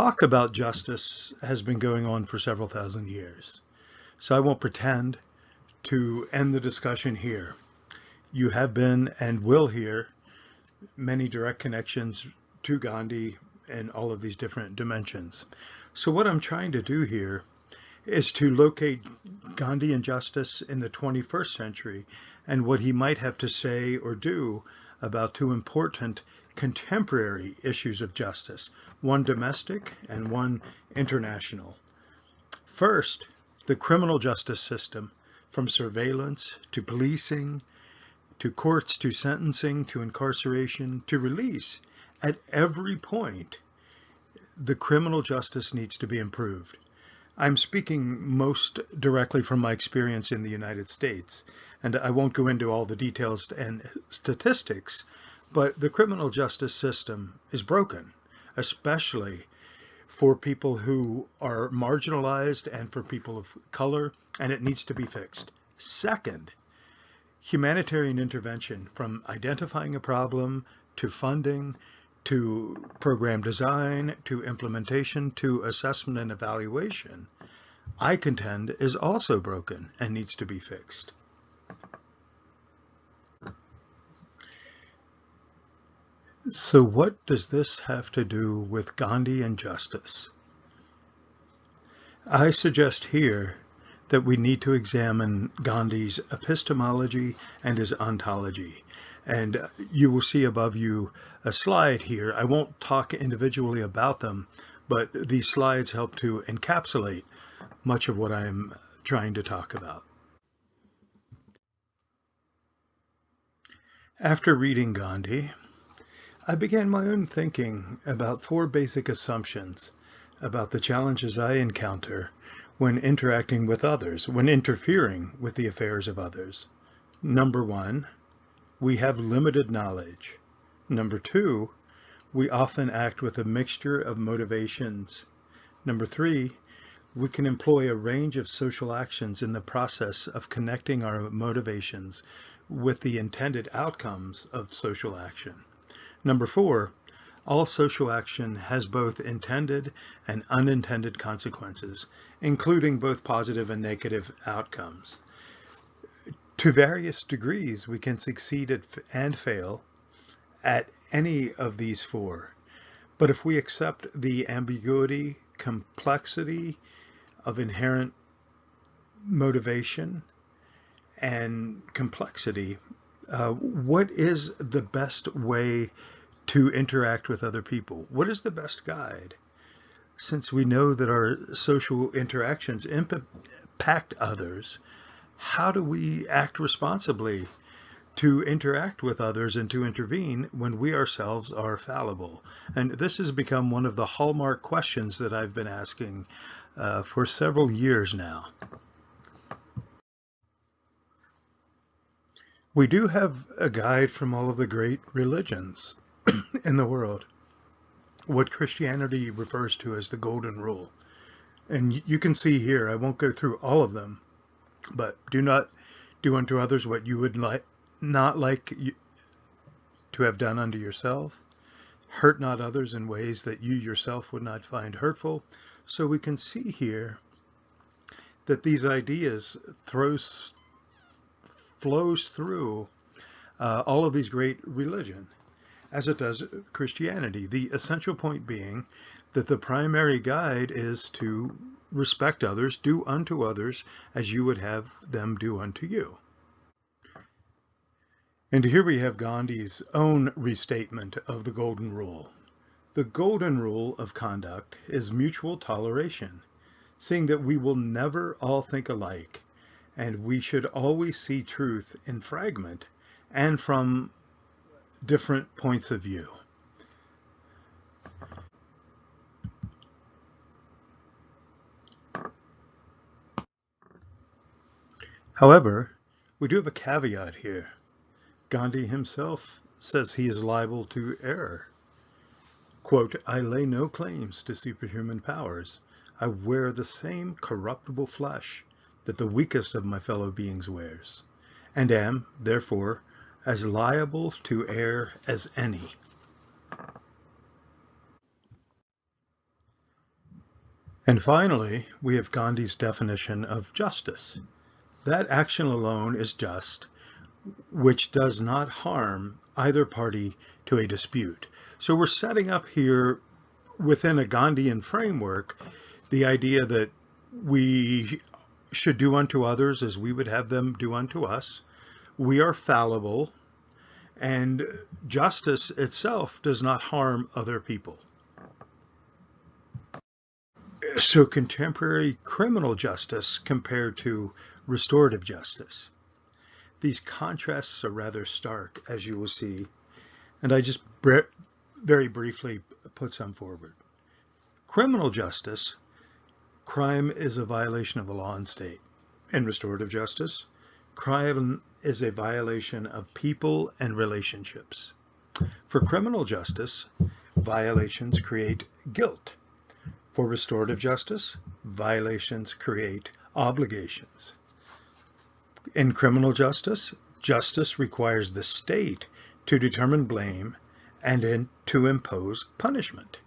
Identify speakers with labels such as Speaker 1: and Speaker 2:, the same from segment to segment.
Speaker 1: talk about justice has been going on for several thousand years, so I won't pretend to end the discussion here. You have been and will hear many direct connections to Gandhi and all of these different dimensions. So what I'm trying to do here is to locate Gandhi and justice in the 21st century and what he might have to say or do about two important contemporary issues of justice, one domestic and one international. First, the criminal justice system, from surveillance to policing, to courts, to sentencing, to incarceration, to release. At every point, the criminal justice needs to be improved. I'm speaking most directly from my experience in the United States, and I won't go into all the details and statistics, but the criminal justice system is broken, especially for people who are marginalized and for people of color, and it needs to be fixed. Second, humanitarian intervention, from identifying a problem to funding, to program design, to implementation, to assessment and evaluation, I contend is also broken and needs to be fixed. So what does this have to do with Gandhi and justice? I suggest here that we need to examine Gandhi's epistemology and his ontology. And you will see above you a slide here. I won't talk individually about them, but these slides help to encapsulate much of what I'm trying to talk about. After reading Gandhi, I began my own thinking about four basic assumptions about the challenges I encounter when interacting with others, when interfering with the affairs of others. Number one, we have limited knowledge. Number two, we often act with a mixture of motivations. Number three, we can employ a range of social actions in the process of connecting our motivations with the intended outcomes of social action. Number four, all social action has both intended and unintended consequences, including both positive and negative outcomes. To various degrees, we can succeed at and fail at any of these four. But if we accept the ambiguity, complexity of inherent motivation and complexity, what is the best way to interact with other people? What is the best guide? Since we know that our social interactions impact others, how do we act responsibly to interact with others and to intervene when we ourselves are fallible? And this has become one of the hallmark questions that I've been asking for several years now. We do have a guide from all of the great religions in the world, what Christianity refers to as the Golden Rule. And you can see here, I won't go through all of them, but do not do unto others what you would not like to have done unto yourself. Hurt not others in ways that you yourself would not find hurtful. So we can see here that these ideas flows through all of these great religion, as it does Christianity. The essential point being that the primary guide is to respect others, do unto others as you would have them do unto you. And here we have Gandhi's own restatement of the Golden Rule. The Golden Rule of conduct is mutual toleration, seeing that we will never all think alike, and we should always see truth in fragment and from different points of view. However, we do have a caveat here. Gandhi himself says he is liable to error. Quote, I lay no claims to superhuman powers. I wear the same corruptible flesh that the weakest of my fellow beings wears, and am, therefore, as liable to err as any. And finally, we have Gandhi's definition of justice. That action alone is just, which does not harm either party to a dispute. So we're setting up here within a Gandhian framework the idea that we should do unto others as we would have them do unto us. We are fallible, and justice itself does not harm other people. So contemporary criminal justice compared to restorative justice. These contrasts are rather stark, as you will see, and I just very briefly put some forward. Criminal justice, crime is a violation of the law and state. In restorative justice, crime is a violation of people and relationships. For criminal justice, violations create guilt. For restorative justice, violations create obligations. In criminal justice, justice requires the state to determine blame and to impose punishment.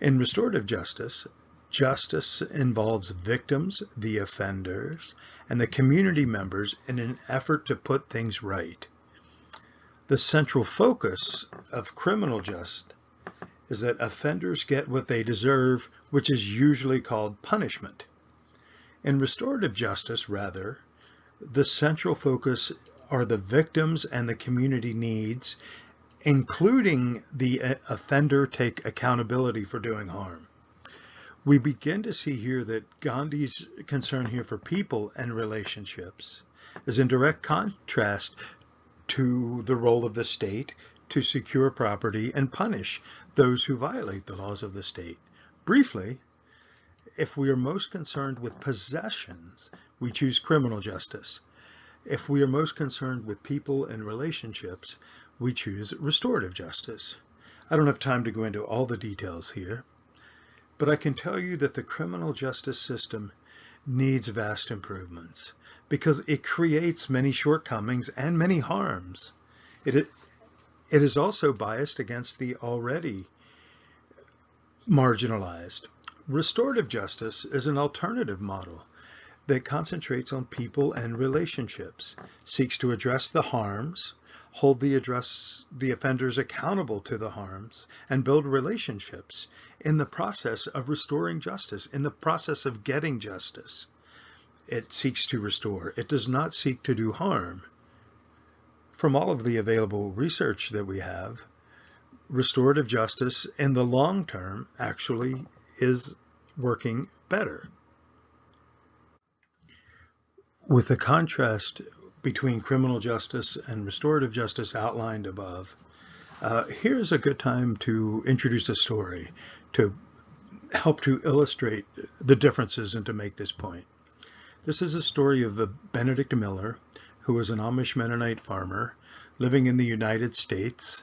Speaker 1: In restorative justice, justice involves victims, the offenders, and the community members in an effort to put things right. The central focus of criminal justice is that offenders get what they deserve, which is usually called punishment. In restorative justice, rather, the central focus are the victims and the community needs, including the offender take accountability for doing harm. We begin to see here that Gandhi's concern here for people and relationships is in direct contrast to the role of the state to secure property and punish those who violate the laws of the state. Briefly, if we are most concerned with possessions, we choose criminal justice. If we are most concerned with people and relationships, we choose restorative justice. I don't have time to go into all the details here, but I can tell you that the criminal justice system needs vast improvements because it creates many shortcomings and many harms. It is also biased against the already marginalized. Restorative justice is an alternative model that concentrates on people and relationships, seeks to address the harms, hold the offenders accountable to the harms, and build relationships in the process of restoring justice, in the process of getting justice. It seeks to restore. It does not seek to do harm. From all of the available research that we have, restorative justice in the long term actually is working better. With the contrast between criminal justice and restorative justice outlined above, here's a good time to introduce a story to help to illustrate the differences and to make this point. This is a story of Benedict Miller, who was an Amish Mennonite farmer living in the United States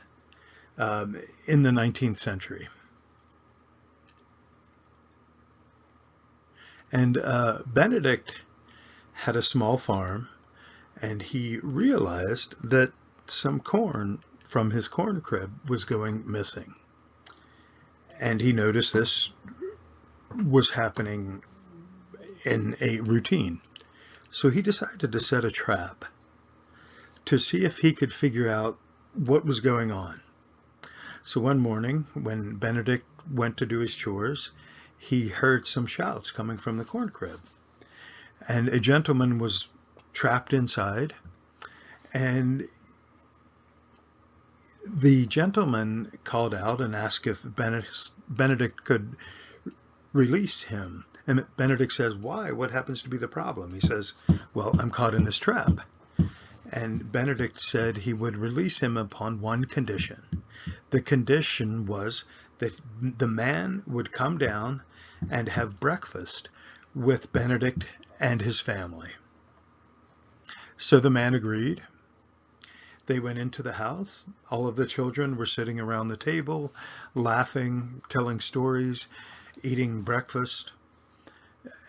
Speaker 1: in the 19th century. And Benedict had a small farm, and he realized that some corn from his corn crib was going missing. And he noticed this was happening in a routine. So he decided to set a trap to see if he could figure out what was going on. So one morning, when Benedict went to do his chores, he heard some shouts coming from the corn crib. And a gentleman was trapped inside, and the gentleman called out and asked if Benedict could release him. And Benedict says, "Why? What happens to be the problem?" He says, "Well, I'm caught in this trap." And Benedict said he would release him upon one condition. The condition was that the man would come down and have breakfast with Benedict and his family. So the man agreed. They went into the house. All of the children were sitting around the table, laughing, telling stories, eating breakfast.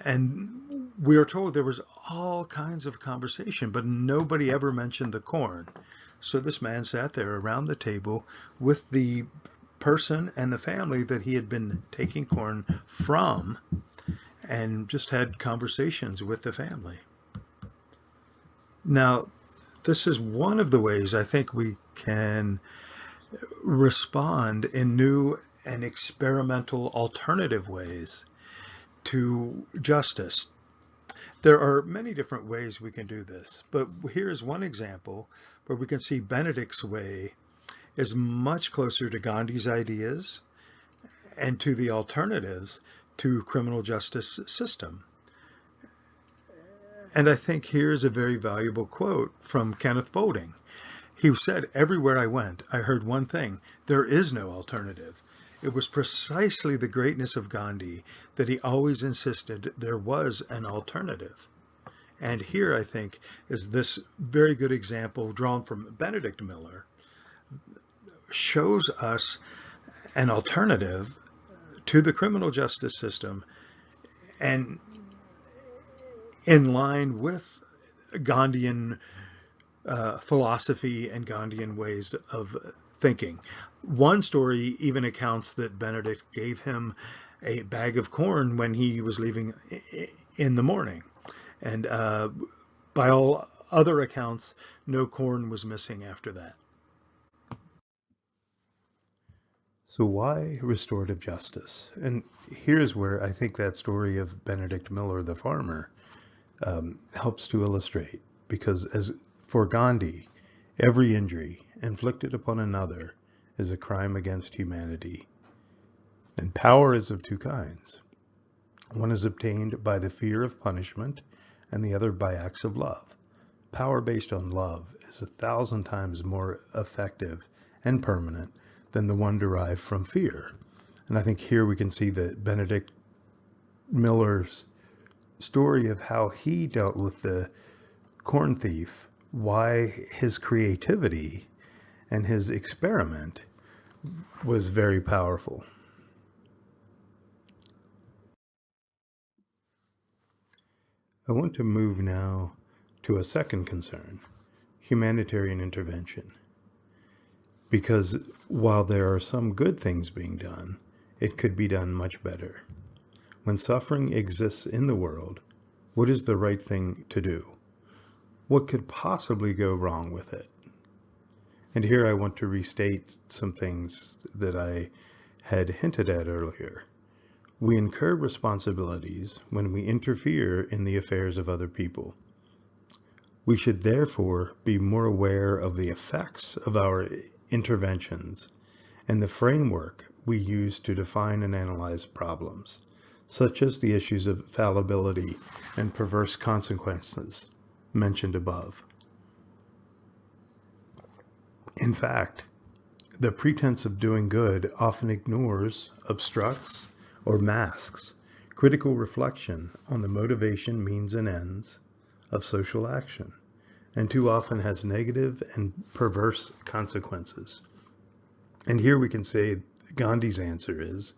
Speaker 1: And we are told there was all kinds of conversation, but nobody ever mentioned the corn. So this man sat there around the table with the person and the family that he had been taking corn from, and just had conversations with the family. Now, this is one of the ways I think we can respond in new and experimental alternative ways to justice. There are many different ways we can do this, but here's one example where we can see Benedict's way is much closer to Gandhi's ideas and to the alternatives to criminal justice system. And I think here's a very valuable quote from Kenneth Boulding. He said, "Everywhere I went, I heard one thing: there is no alternative." It was precisely the greatness of Gandhi that he always insisted there was an alternative. And here, I think, is this very good example drawn from Benedict Miller, shows us an alternative to the criminal justice system and in line with Gandhian philosophy and Gandhian ways of thinking. One story even accounts that Benedict gave him a bag of corn when he was leaving in the morning. And by all other accounts, no corn was missing after that. So why restorative justice? And here's where I think that story of Benedict Miller, the farmer, helps to illustrate. Because as for Gandhi, every injury inflicted upon another is a crime against humanity. And power is of two kinds. One is obtained by the fear of punishment, and the other by acts of love. Power based on love is 1,000 times more effective and permanent than the one derived from fear. And I think here we can see that Benedict Miller's story of how he dealt with the corn thief, why his creativity and his experiment was very powerful. I want to move now to a second concern, humanitarian intervention. Because while there are some good things being done, it could be done much better. When suffering exists in the world, what is the right thing to do? What could possibly go wrong with it? And here I want to restate some things that I had hinted at earlier. We incur responsibilities when we interfere in the affairs of other people. We should therefore be more aware of the effects of our interventions and the framework we use to define and analyze problems, such as the issues of fallibility and perverse consequences mentioned above. In fact, the pretense of doing good often ignores, obstructs, or masks critical reflection on the motivation, means, and ends of social action, and too often has negative and perverse consequences. And here we can say Gandhi's answer is,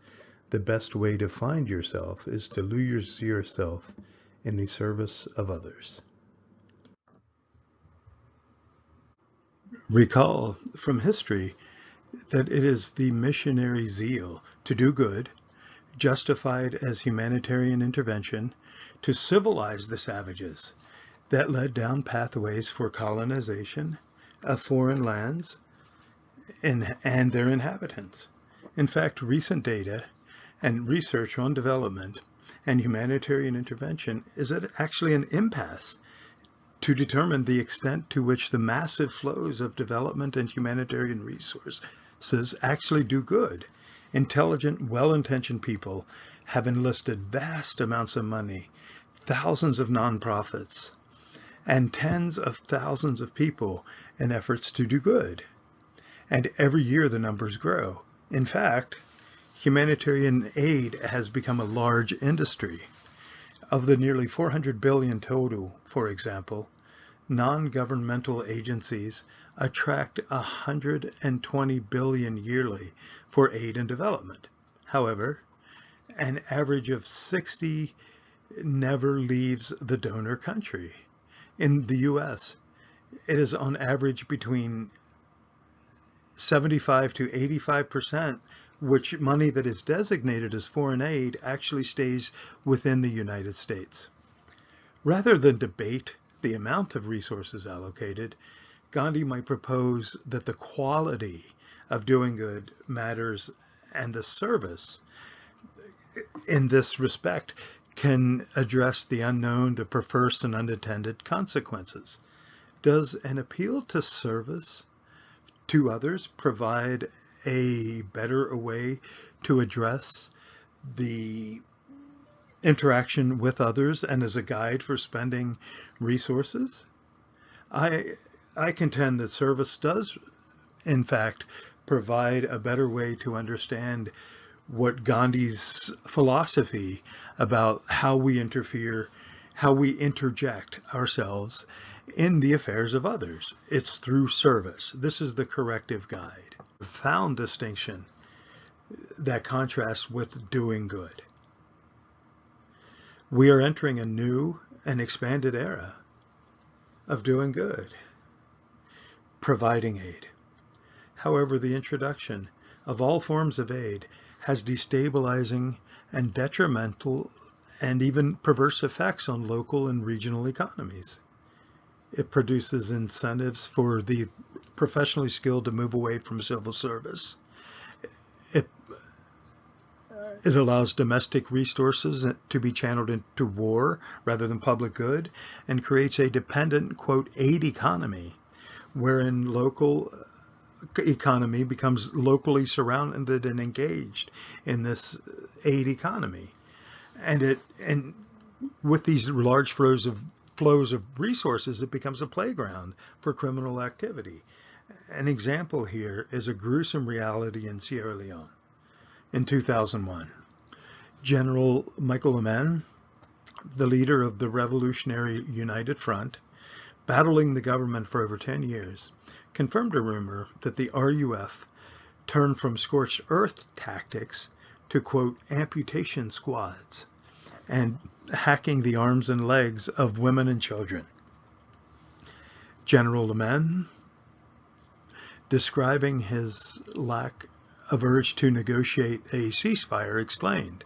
Speaker 1: the best way to find yourself is to lose yourself in the service of others. Recall from history that it is the missionary zeal to do good, justified as humanitarian intervention, to civilize the savages, that led down pathways for colonization of foreign lands and their inhabitants. In fact, recent data and research on development and humanitarian intervention is actually an impasse to determine the extent to which the massive flows of development and humanitarian resources actually do good. Intelligent, well-intentioned people have enlisted vast amounts of money, thousands of nonprofits, and tens of thousands of people in efforts to do good. And every year the numbers grow. In fact, humanitarian aid has become a large industry. Of the nearly 400 billion total, for example, non-governmental agencies attract 120 billion yearly for aid and development. However, an average of 60 never leaves the donor country. In the US, it is on average between 75 to 85% which money that is designated as foreign aid actually stays within the United States. Rather than debate the amount of resources allocated, Gandhi might propose that the quality of doing good matters, and the service in this respect can address the unknown, the perverse and unintended consequences. Does an appeal to service to others provide a better way to address the interaction with others and as a guide for spending resources? I contend that service does, in fact, provide a better way to understand what Gandhi's philosophy about how we interfere, how we interject ourselves in the affairs of others. It's through service. This is the corrective guide. A profound distinction that contrasts with doing good. We are entering a new and expanded era of doing good, providing aid. However, the introduction of all forms of aid has destabilizing and detrimental and even perverse effects on local and regional economies. It produces incentives for the professionally skilled to move away from civil service. It allows domestic resources to be channeled into war rather than public good, and creates a dependent, quote, aid economy, wherein local economy becomes locally surrounded and engaged in this aid economy. And with these large flows of resources, it becomes a playground for criminal activity. An example here is a gruesome reality in Sierra Leone. In 2001, General Michael Amen, the leader of the Revolutionary United Front, battling the government for over 10 years, confirmed a rumor that the RUF turned from scorched earth tactics to, quote, amputation squads and hacking the arms and legs of women and children. General Amen, describing his lack of urge to negotiate a ceasefire, explained,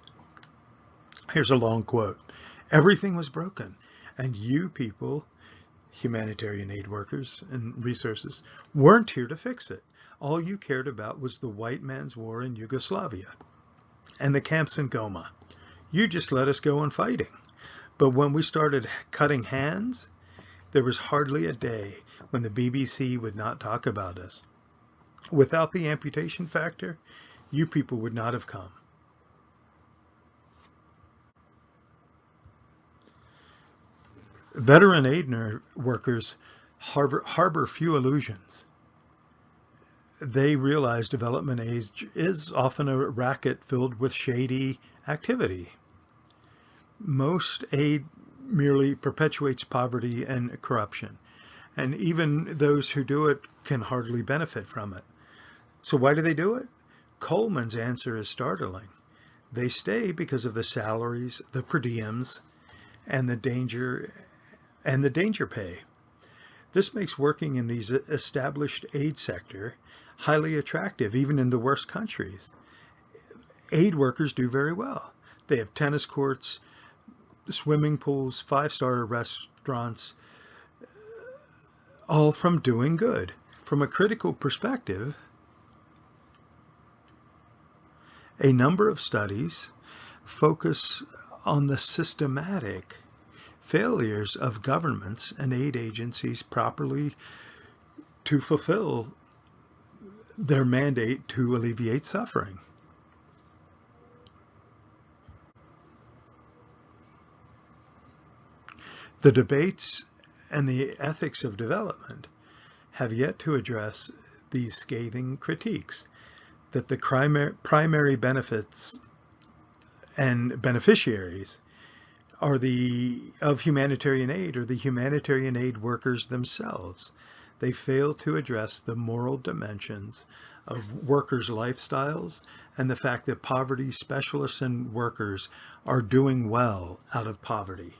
Speaker 1: here's a long quote, "Everything was broken, and you people, humanitarian aid workers and resources, weren't here to fix it. All you cared about was the white man's war in Yugoslavia and the camps in Goma. You just let us go on fighting. But when we started cutting hands, there was hardly a day when the BBC would not talk about us. Without the amputation factor, you people would not have come." Veteran aid workers harbor few illusions. They realize development aid is often a racket filled with shady activity. Most aid merely perpetuates poverty and corruption, and even those who do it can hardly benefit from it. So why do they do it? Coleman's answer is startling. They stay because of the salaries, the per diems, and the danger pay. This makes working in these established aid sector highly attractive, even in the worst countries. Aid workers do very well. They have tennis courts, swimming pools, 5-star restaurants, all from doing good. From a critical perspective, a number of studies focus on the systematic failures of governments and aid agencies properly to fulfill their mandate to alleviate suffering. The debates and the ethics of development have yet to address these scathing critiques that the primary benefits and beneficiaries are of humanitarian aid or the humanitarian aid workers themselves. They fail to address the moral dimensions of workers' lifestyles and the fact that poverty specialists and workers are doing well out of poverty.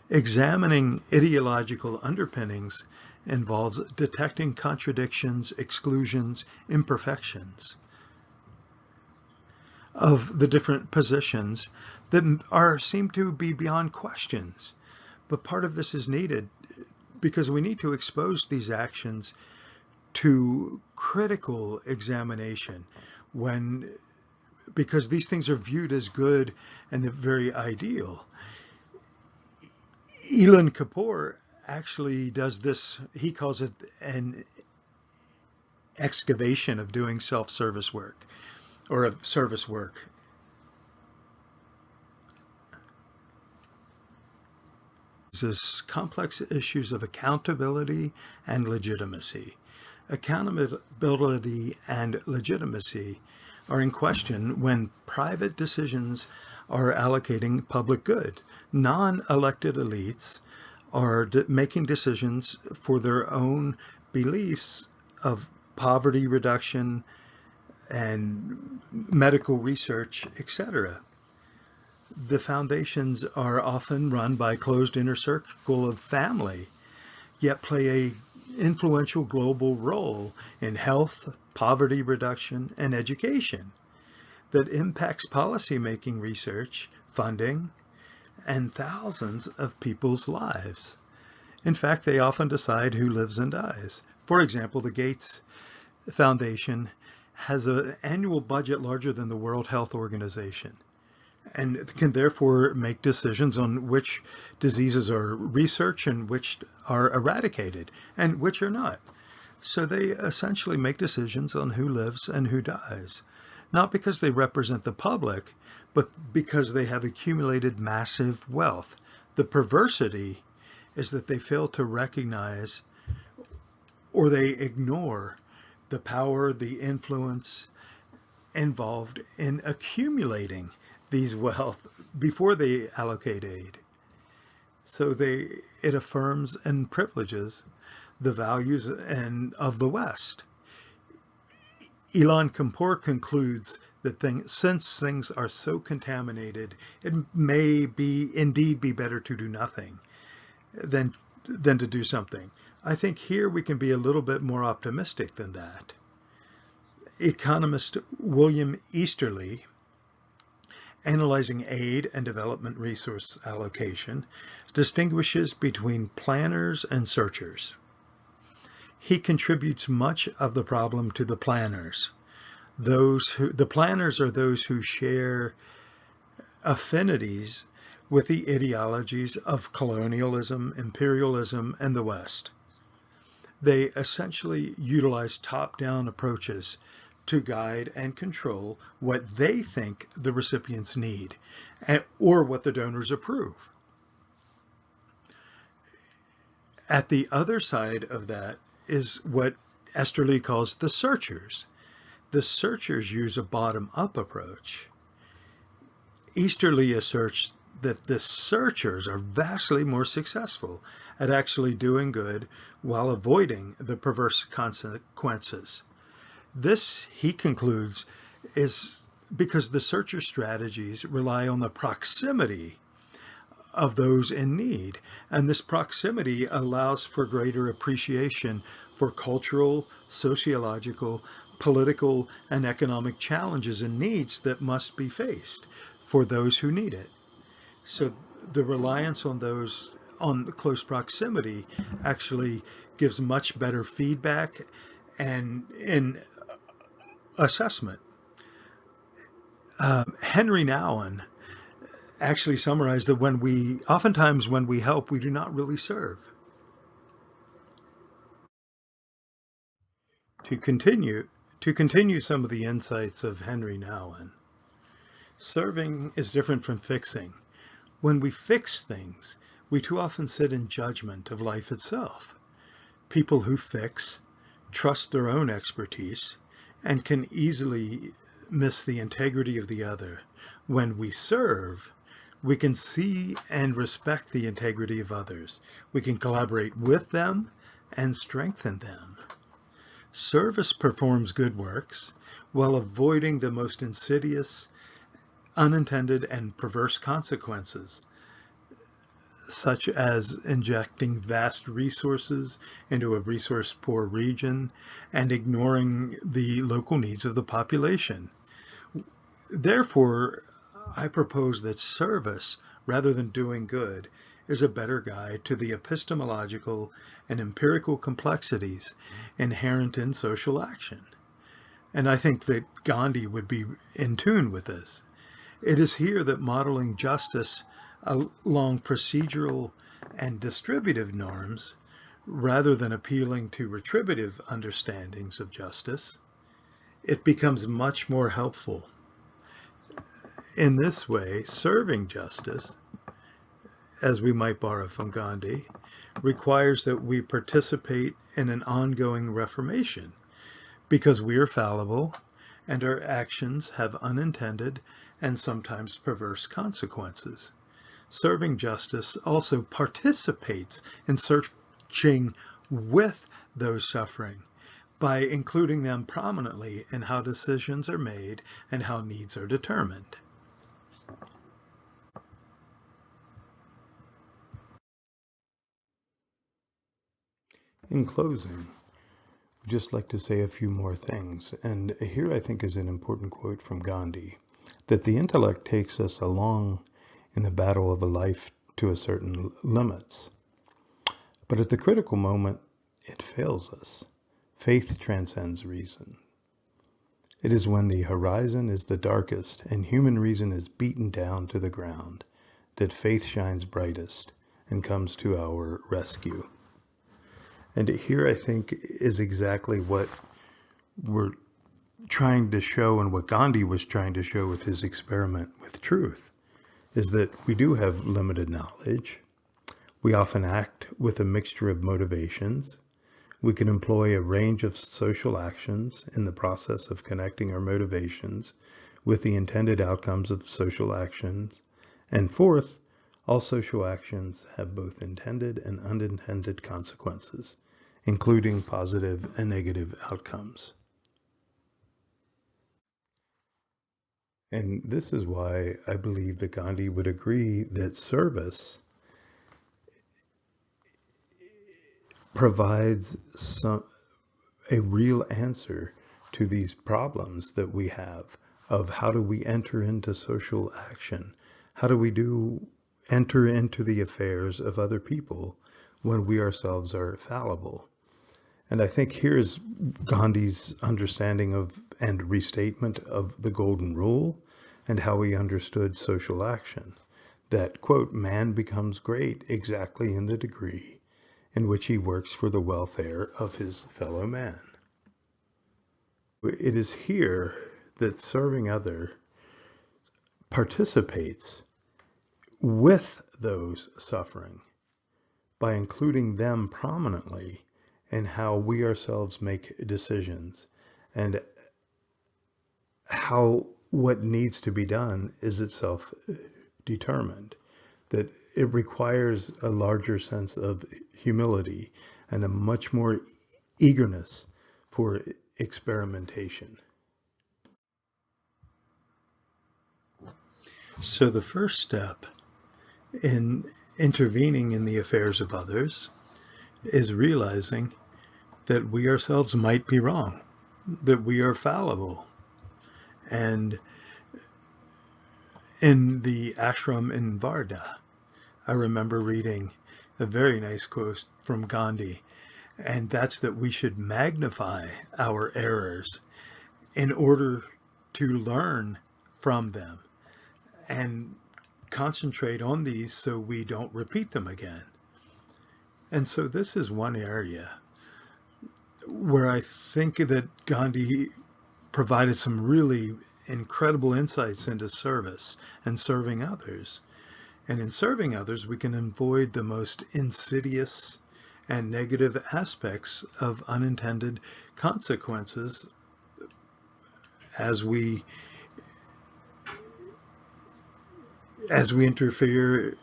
Speaker 1: Examining ideological underpinnings involves detecting contradictions, exclusions, imperfections of the different positions that seem to be beyond questions. But part of this is needed because we need to expose these actions to critical examination because these things are viewed as good and very ideal. Elon Kapoor actually does this. He calls it an excavation of doing self-service work or of service work. This complex issues of accountability and legitimacy. Accountability and legitimacy are in question when private decisions are allocating public good. Non-elected elites are making decisions for their own beliefs of poverty reduction and medical research, etc. The foundations are often run by a closed inner circle of family, yet play a influential global role in health, poverty reduction, and education that impacts policymaking, research, funding, and thousands of people's lives. In fact, they often decide who lives and dies. For example, the Gates Foundation has an annual budget larger than the World Health Organization, and can therefore make decisions on which diseases are researched and which are eradicated and which are not. So they essentially make decisions on who lives and who dies, not because they represent the public, but because they have accumulated massive wealth. The perversity is that they fail to recognize or they ignore the power, the influence involved in accumulating these wealth before they allocate aid. So it affirms and privileges the values of the West. Elon Kapoor concludes that since things are so contaminated, it may indeed be better to do nothing than to do something. I think here we can be a little bit more optimistic than that. Economist William Easterly, analyzing aid and development resource allocation, distinguishes between planners and searchers. He contributes much of the problem to the planners. The planners are those who share affinities with the ideologies of colonialism, imperialism, and the West. They essentially utilize top-down approaches to guide and control what they think the recipients need or what the donors approve. At the other side of that is what Easterly calls the searchers. The searchers use a bottom-up approach. Easterly asserts that the searchers are vastly more successful at actually doing good while avoiding the perverse consequences. This, he concludes, is because the searcher strategies rely on the proximity of those in need, and this proximity allows for greater appreciation for cultural, sociological, political, and economic challenges and needs that must be faced for those who need it. So the reliance on close proximity actually gives much better feedback and in assessment. Henry Nouwen actually summarized that oftentimes when we help, we do not really serve. To continue some of the insights of Henry Nouwen, serving is different from fixing. When we fix things, we too often sit in judgment of life itself. People who fix trust their own expertise and can easily miss the integrity of the other. When we serve, we can see and respect the integrity of others. We can collaborate with them and strengthen them. Service performs good works while avoiding the most insidious, unintended, and perverse consequences. such as injecting vast resources into a resource-poor region and ignoring the local needs of the population. Therefore, I propose that service, rather than doing good, is a better guide to the epistemological and empirical complexities inherent in social action. And I think that Gandhi would be in tune with this. It is here that modeling justice along procedural and distributive norms, rather than appealing to retributive understandings of justice, it becomes much more helpful. In this way, serving justice, as we might borrow from Gandhi, requires that we participate in an ongoing reformation, because we are fallible and our actions have unintended and sometimes perverse consequences. Serving justice also participates in searching with those suffering by including them prominently in how decisions are made and how needs are determined. In closing, I'd just like to say a few more things. And here I think is an important quote from Gandhi, that the intellect takes us along in the battle of a life to a certain limits. But at the critical moment, it fails us. Faith transcends reason. It is when the horizon is the darkest and human reason is beaten down to the ground that faith shines brightest and comes to our rescue. And here I think is exactly what we're trying to show, and what Gandhi was trying to show with his experiment with truth, is that we do have limited knowledge. We often act with a mixture of motivations. We can employ a range of social actions in the process of connecting our motivations with the intended outcomes of social actions. And fourth, all social actions have both intended and unintended consequences, including positive and negative outcomes. And this is why I believe that Gandhi would agree that service provides a real answer to these problems that we have of how do we enter into social action? How do we enter into the affairs of other people when we ourselves are fallible? And I think here's Gandhi's understanding of and restatement of the Golden Rule and how he understood social action. That, quote, man becomes great exactly in the degree in which he works for the welfare of his fellow man. It is here that serving other participates with those suffering by including them prominently in how we ourselves make decisions, and how what needs to be done is itself determined. That it requires a larger sense of humility and a much more eagerness for experimentation. So the first step in intervening in the affairs of others is realizing that we ourselves might be wrong, that we are fallible. And in the ashram in Varda, I remember reading a very nice quote from Gandhi, and that's that we should magnify our errors in order to learn from them and concentrate on these so we don't repeat them again. And so this is one area where I think that Gandhi provided some really incredible insights into service and serving others. And in serving others, we can avoid the most insidious and negative aspects of unintended consequences as we interfere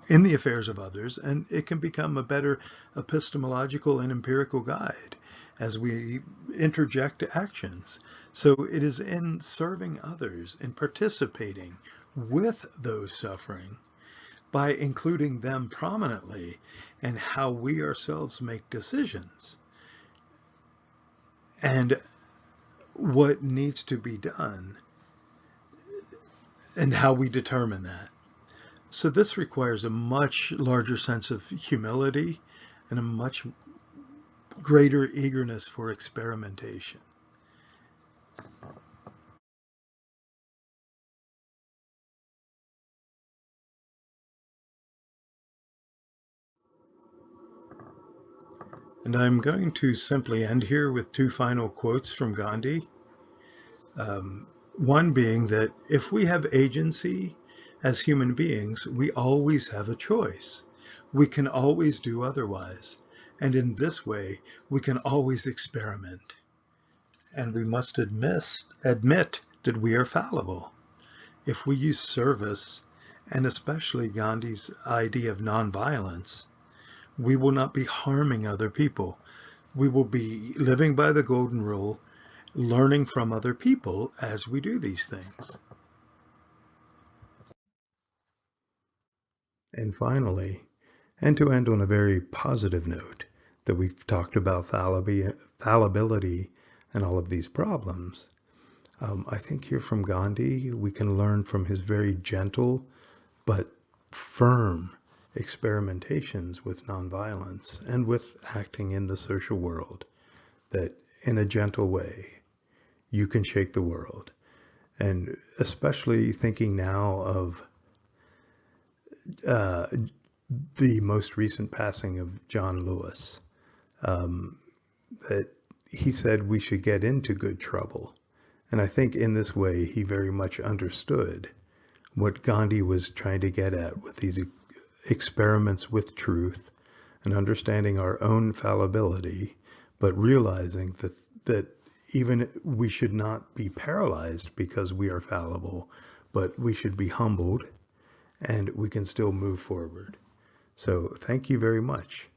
Speaker 1: in the affairs of others, and it can become a better epistemological and empirical guide as we interject actions. So it is in serving others, in participating with those suffering, by including them prominently in how we ourselves make decisions and what needs to be done and how we determine that. So this requires a much larger sense of humility and a much greater eagerness for experimentation. And I'm going to simply end here with two final quotes from Gandhi. One being that if we have agency as human beings, we always have a choice. We can always do otherwise. And in this way, we can always experiment. And we must admit that we are fallible. If we use service, and especially Gandhi's idea of nonviolence, we will not be harming other people. We will be living by the golden rule, learning from other people as we do these things. And finally, and to end on a very positive note, that we've talked about fallibility and all of these problems, I think here from Gandhi, we can learn from his very gentle but firm experimentations with nonviolence and with acting in the social world, that in a gentle way, you can shake the world. And especially thinking now of the most recent passing of John Lewis, that he said we should get into good trouble. And I think in this way, he very much understood what Gandhi was trying to get at with these experiments with truth and understanding our own fallibility, but realizing that even we should not be paralyzed because we are fallible, but we should be humbled and we can still move forward. So thank you very much.